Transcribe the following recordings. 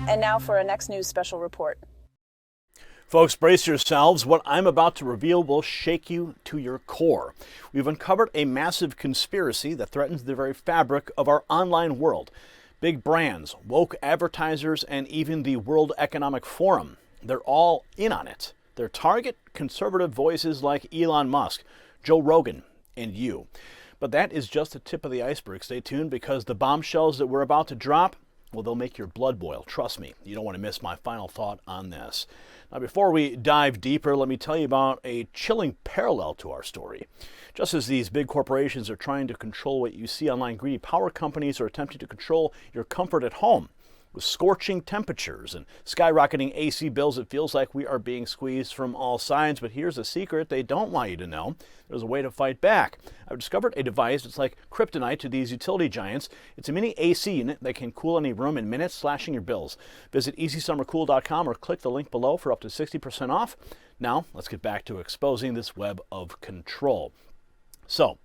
And now for our next news special report. Folks, brace yourselves. What I'm about to reveal will shake you to your core. We've uncovered a massive conspiracy that threatens the very fabric of our online world. Big brands, woke advertisers, and even the World Economic Forum, they're all in on it. Their target, conservative voices like Elon Musk, Joe Rogan, and you. But that is just the tip of the iceberg. Stay tuned, because the bombshells that we're about to drop, well, they'll make your blood boil. Trust me, you don't want to miss my final thought on this. Now, before we dive deeper, let me tell you about a chilling parallel to our story. Just as these big corporations are trying to control what you see online, greedy power companies are attempting to control your comfort at home. With scorching temperatures and skyrocketing AC bills, it feels like we are being squeezed from all sides. But here's a secret they don't want you to know. There's a way to fight back. I've discovered a device that's like kryptonite to these utility giants. It's a mini AC unit that can cool any room in minutes, slashing your bills. Visit easysummercool.com or click the link below for up to 60% off. Now, let's get back to exposing this web of control. So,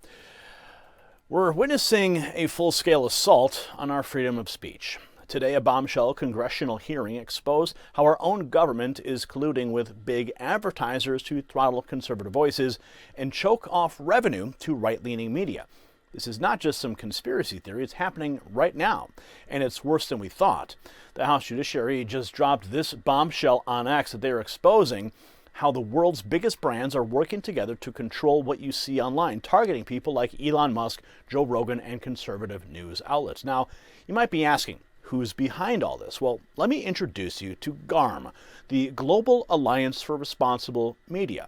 we're witnessing a full-scale assault on our freedom of speech. Today, a bombshell congressional hearing exposed how our own government is colluding with big advertisers to throttle conservative voices and choke off revenue to right-leaning media. This is not just some conspiracy theory, it's happening right now, and it's worse than we thought. The House Judiciary just dropped this bombshell on X that they are exposing how the world's biggest brands are working together to control what you see online, targeting people like Elon Musk, Joe Rogan, and conservative news outlets. Now, you might be asking, who's behind all this? Well, let me introduce you to GARM, the Global Alliance for Responsible Media.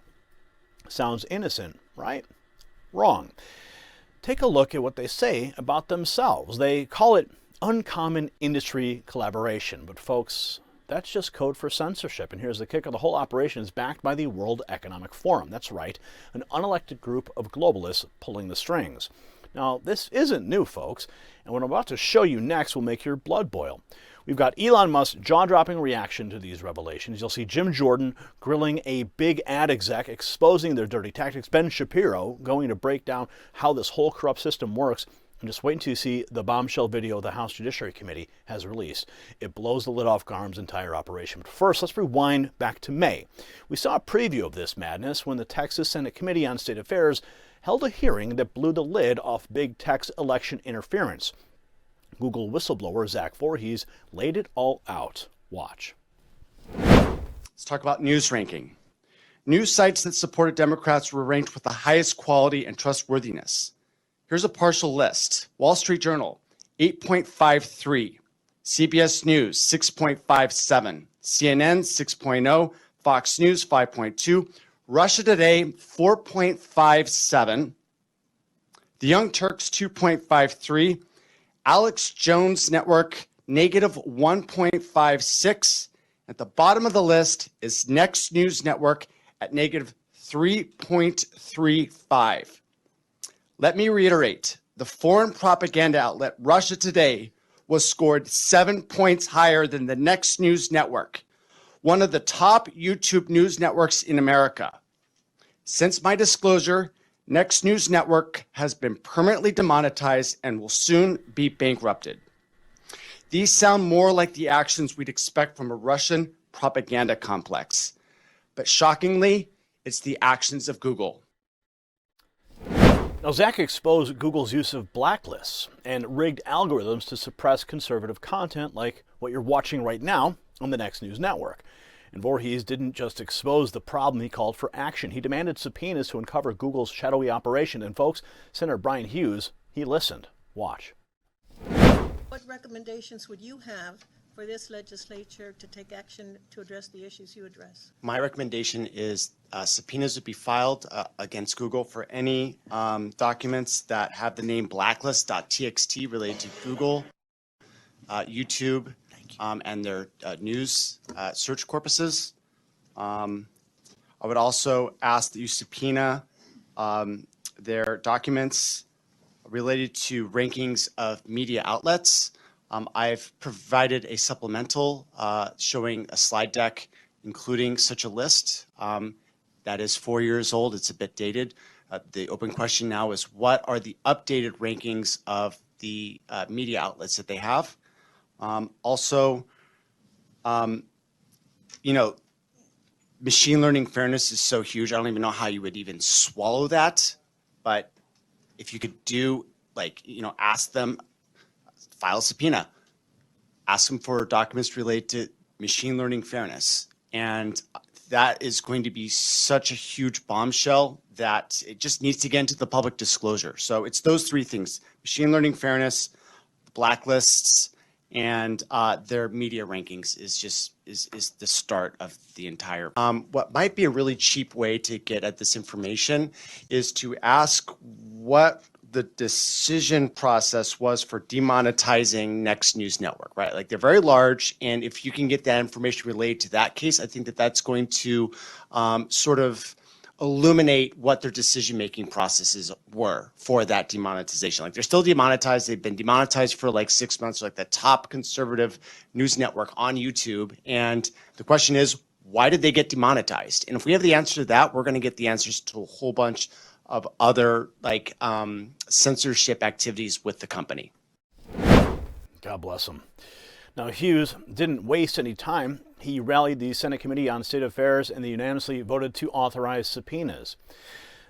Sounds innocent, right? Wrong. Take a look at what they say about themselves. They call it uncommon industry collaboration, but folks, that's just code for censorship. And here's the kicker: the whole operation is backed by the World Economic Forum. That's right, an unelected group of globalists pulling the strings. Now, this isn't new, folks, and what I'm about to show you next will make your blood boil. We've got Elon Musk's jaw-dropping reaction to these revelations. You'll see Jim Jordan grilling a big ad exec, exposing their dirty tactics. Ben Shapiro going to break down how this whole corrupt system works. And just wait until you see the bombshell video the House Judiciary Committee has released. It blows the lid off GARM's entire operation. But first, let's rewind back to May. We saw a preview of this madness when the Texas Senate Committee on State Affairs held a hearing that blew the lid off big tech's election interference. Google whistleblower Zach Voorhees laid it all out. Watch. Let's talk about news ranking. News sites that supported Democrats were ranked with the highest quality and trustworthiness. Here's a partial list. Wall Street Journal, 8.53. CBS News, 6.57. CNN, 6.0. Fox News, 5.2. Russia Today, 4.57. The Young Turks, 2.53. Alex Jones Network, negative 1.56. At the bottom of the list is Next News Network at negative 3.35. Let me reiterate, the foreign propaganda outlet Russia Today was scored 7 points higher than the Next News Network, one of the top YouTube news networks in America. Since my disclosure, Next News Network has been permanently demonetized and will soon be bankrupted. These sound more like the actions we'd expect from a Russian propaganda complex. But shockingly, it's the actions of Google. Now, Zach exposed Google's use of blacklists and rigged algorithms to suppress conservative content like what you're watching right now on the Next News Network. And Voorhees didn't just expose the problem, he called for action. He demanded subpoenas to uncover Google's shadowy operation. And folks, Senator Brian Hughes, he listened. Watch. What recommendations would you have for this legislature to take action to address the issues you address? My recommendation is subpoenas would be filed against Google for any documents that have the name blacklist.txt related to Google, YouTube, and their news search corpuses. I would also ask that you subpoena their documents related to rankings of media outlets. I've provided a supplemental showing a slide deck including such a list that is 4 years old. It's a bit dated, the open question now is, what are the updated rankings of the media outlets that they have? Also, you know, machine learning fairness is so huge. I don't even know how you would even swallow that. But if you could do, like, you know, ask them, file a subpoena, ask them for documents related to machine learning fairness. And that is going to be such a huge bombshell that it just needs to get into the public disclosure. So it's those three things: machine learning fairness, blacklists, and their media rankings is the start of the entire. What might be a really cheap way to get at this information is to ask what the decision process was for demonetizing Next News Network, right? Like, they're very large, and if you can get that information related to that case, I think that that's going to sort of illuminate what their decision-making processes were for that demonetization. Like, they're still demonetized. They've been demonetized for like 6 months, like the top conservative news network on YouTube. And the question is, why did they get demonetized? And if we have the answer to that, we're going to get the answers to a whole bunch of other, like, censorship activities with the company. God bless him. Now, Hughes didn't waste any time. He rallied the Senate Committee on State Affairs and they unanimously voted to authorize subpoenas.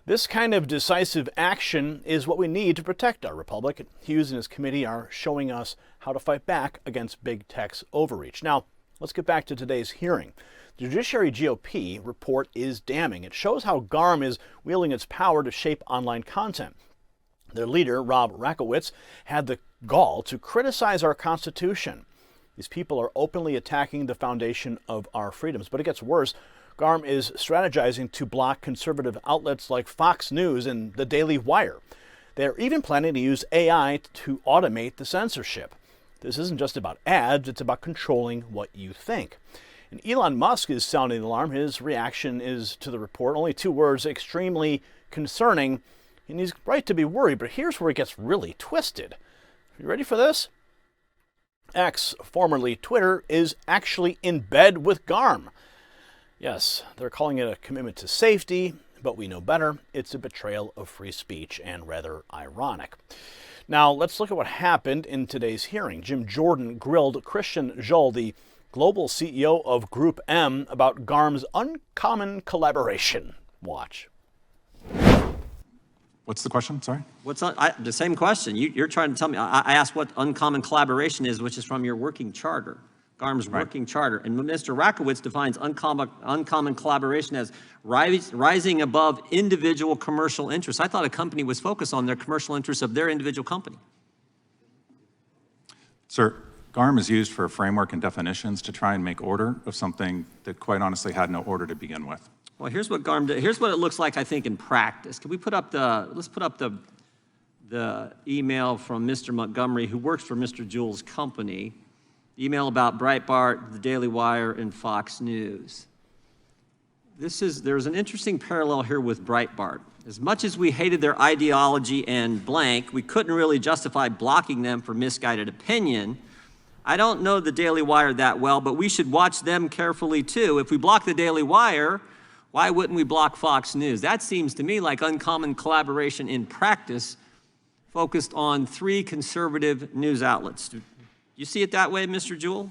This kind of decisive action is what we need to protect our republic. Hughes and his committee are showing us how to fight back against big tech's overreach. Now, let's get back to today's hearing. The Judiciary GOP report is damning. It shows how GARM is wielding its power to shape online content. Their leader, Rob Rakowitz, had the gall to criticize our Constitution. These people are openly attacking the foundation of our freedoms. But it gets worse. GARM is strategizing to block conservative outlets like Fox News and the Daily Wire. They're even planning to use AI to automate the censorship. This isn't just about ads, it's about controlling what you think. And Elon Musk is sounding the alarm. His reaction is to the report. Only 2 words: extremely concerning. And he's right to be worried, but here's where it gets really twisted. You ready for this? X, formerly Twitter, is actually in bed with GARM. Yes, they're calling it a commitment to safety, but we know better. It's a betrayal of free speech and rather ironic. Now, let's look at what happened in today's hearing. Jim Jordan grilled Christian Joel, the global CEO of Group M, about GARM's uncommon collaboration. Watch. What's the question? Sorry? The same question. You're trying to tell me. I asked what uncommon collaboration is, which is from your working charter, GARM's working charter. And Mr. Rakowitz defines uncommon collaboration as rising above individual commercial interests. I thought a company was focused on their commercial interests of their individual company. Sir, GARM is used for a framework and definitions to try and make order of something that quite honestly had no order to begin with. Well, here's what GARM did. Here's what it looks like, I think, in practice. Can we put up let's put up the email from Mr. Montgomery, who works for Mr. Jewell's company, email about Breitbart, the Daily Wire, and Fox News. There's an interesting parallel here with Breitbart. As much as we hated their ideology and blank, we couldn't really justify blocking them for misguided opinion. I don't know the Daily Wire that well, but we should watch them carefully too. If we block the Daily Wire, why wouldn't we block Fox News? That seems to me like uncommon collaboration in practice, focused on 3 conservative news outlets. Do you see it that way, Mr. Jewell?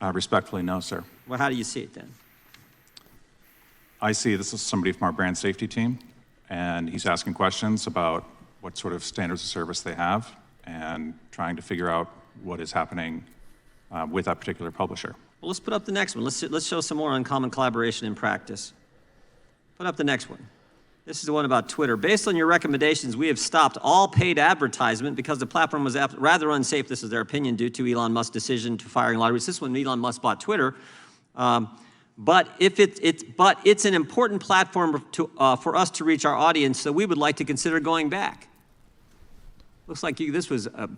Respectfully, no, sir. Well, how do you see it then? I see this is somebody from our brand safety team, and he's asking questions about what sort of standards of service they have and trying to figure out what is happening with that particular publisher. Well, let's put up the next one. Let's show some more uncommon collaboration in practice. Put up the next one. This is the one about Twitter. Based on your recommendations, we have stopped all paid advertisement because the platform was rather unsafe. This is their opinion due to Elon Musk's decision to firing lotteries. This is when Elon Musk bought Twitter. But it's an important platform for us to reach our audience, so we would like to consider going back. Looks like this was a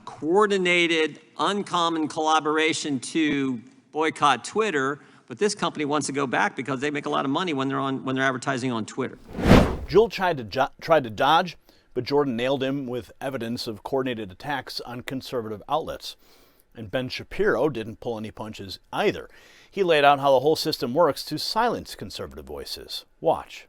coordinated, uncommon collaboration to boycott Twitter, but this company wants to go back because they make a lot of money when they're advertising on Twitter. Jewell tried to dodge, but Jordan nailed him with evidence of coordinated attacks on conservative outlets. And Ben Shapiro didn't pull any punches either. He laid out how the whole system works to silence conservative voices. Watch.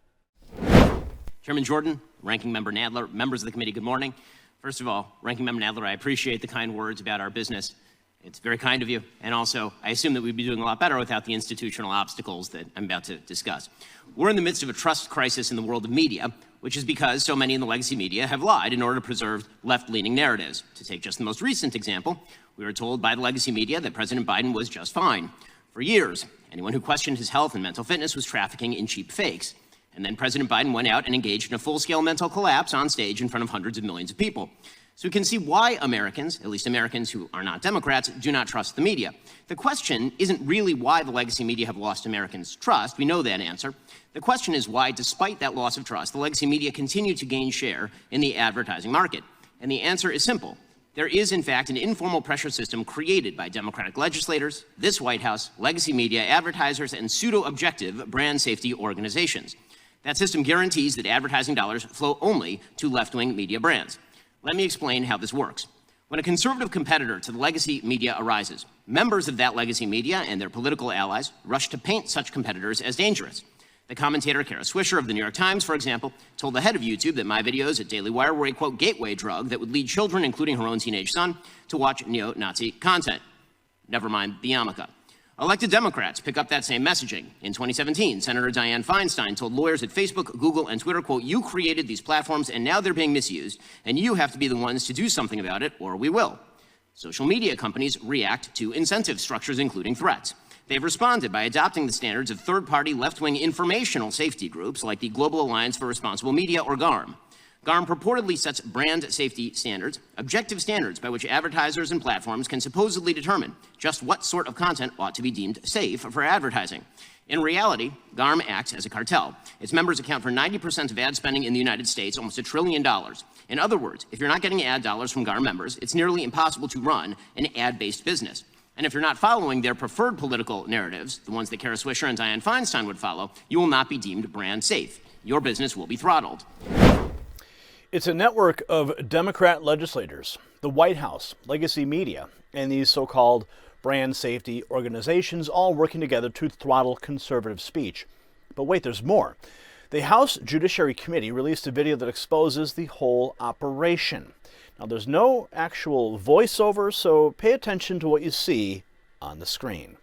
Chairman Jordan, Ranking Member Nadler, members of the committee, good morning. First of all, Ranking Member Nadler, I appreciate the kind words about our business. It's very kind of you. And also, I assume that we'd be doing a lot better without the institutional obstacles that I'm about to discuss. We're in the midst of a trust crisis in the world of media, which is because so many in the legacy media have lied in order to preserve left-leaning narratives. To take just the most recent example, we were told by the legacy media that President Biden was just fine. For years, anyone who questioned his health and mental fitness was trafficking in cheap fakes. And then President Biden went out and engaged in a full-scale mental collapse on stage in front of hundreds of millions of people. So we can see why Americans, at least Americans who are not Democrats, do not trust the media. The question isn't really why the legacy media have lost Americans' trust. We know that answer. The question is why, despite that loss of trust, the legacy media continue to gain share in the advertising market. And the answer is simple. There is, in fact, an informal pressure system created by Democratic legislators, this White House, legacy media, advertisers, and pseudo-objective brand safety organizations. That system guarantees that advertising dollars flow only to left-wing media brands. Let me explain how this works. When a conservative competitor to the legacy media arises, members of that legacy media and their political allies rush to paint such competitors as dangerous. The commentator Kara Swisher of the New York Times, for example, told the head of YouTube that my videos at Daily Wire were a, quote, gateway drug that would lead children, including her own teenage son, to watch neo-Nazi content. Never mind the yarmulke. Elected Democrats pick up that same messaging. In 2017, Senator Dianne Feinstein told lawyers at Facebook, Google, and Twitter, quote, you created these platforms and now they're being misused, and you have to be the ones to do something about it, or we will. Social media companies react to incentive structures, including threats. They've responded by adopting the standards of third-party left-wing informational safety groups like the Global Alliance for Responsible Media, or GARM. GARM purportedly sets brand safety standards, objective standards by which advertisers and platforms can supposedly determine just what sort of content ought to be deemed safe for advertising. In reality, GARM acts as a cartel. Its members account for 90% of ad spending in the United States, almost $1 trillion. In other words, if you're not getting ad dollars from GARM members, it's nearly impossible to run an ad-based business. And if you're not following their preferred political narratives, the ones that Kara Swisher and Dianne Feinstein would follow, you will not be deemed brand safe. Your business will be throttled. It's a network of Democrat legislators, the White House, legacy media, and these so-called brand safety organizations all working together to throttle conservative speech. But wait, there's more. The House Judiciary Committee released a video that exposes the whole operation. Now, there's no actual voiceover, so pay attention to what you see on the screen.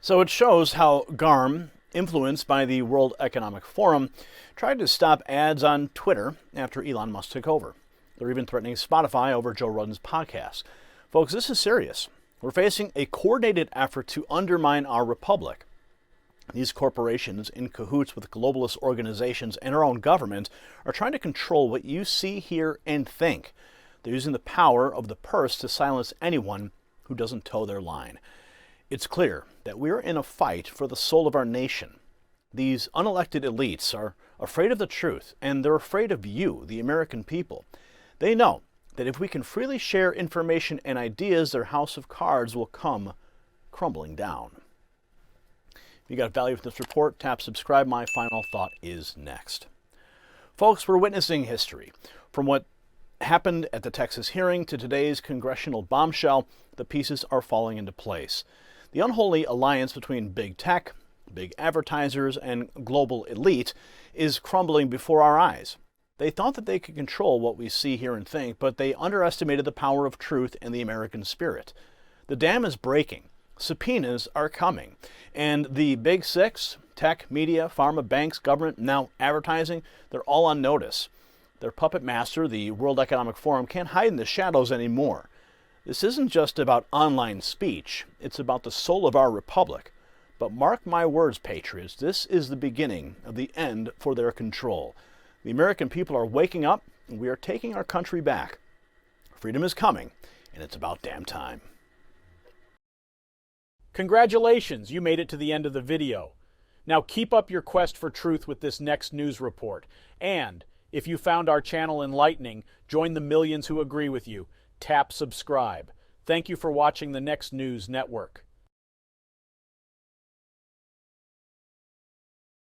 So it shows how GARM, influenced by the World Economic Forum, tried to stop ads on Twitter after Elon Musk took over. They're even threatening Spotify over Joe Rogan's podcast. Folks, this is serious. We're facing a coordinated effort to undermine our republic. These corporations, in cahoots with globalist organizations and our own government, are trying to control what you see, hear, and think. They're using the power of the purse to silence anyone who doesn't toe their line. It's clear that we're in a fight for the soul of our nation. These unelected elites are afraid of the truth, and they're afraid of you, the American people. They know that if we can freely share information and ideas, their house of cards will come crumbling down. If you got value from this report, tap subscribe. My final thought is next. Folks, we're witnessing history. From what happened at the Texas hearing to today's congressional bombshell, the pieces are falling into place. The unholy alliance between big tech, big advertisers, and global elite is crumbling before our eyes. They thought that they could control what we see, hear, and think, but they underestimated the power of truth and the American spirit. The dam is breaking. Subpoenas are coming. And the big six, tech, media, pharma, banks, government, now advertising, they're all on notice. Their puppet master, the World Economic Forum, can't hide in the shadows anymore. This isn't just about online speech. It's about the soul of our republic. But mark my words, patriots, this is the beginning of the end for their control. The American people are waking up, and we are taking our country back. Freedom is coming, and it's about damn time. Congratulations, you made it to the end of the video. Now keep up your quest for truth with this next news report. And if you found our channel enlightening, join the millions who agree with you. Tap subscribe. Thank you for watching the Next News Network.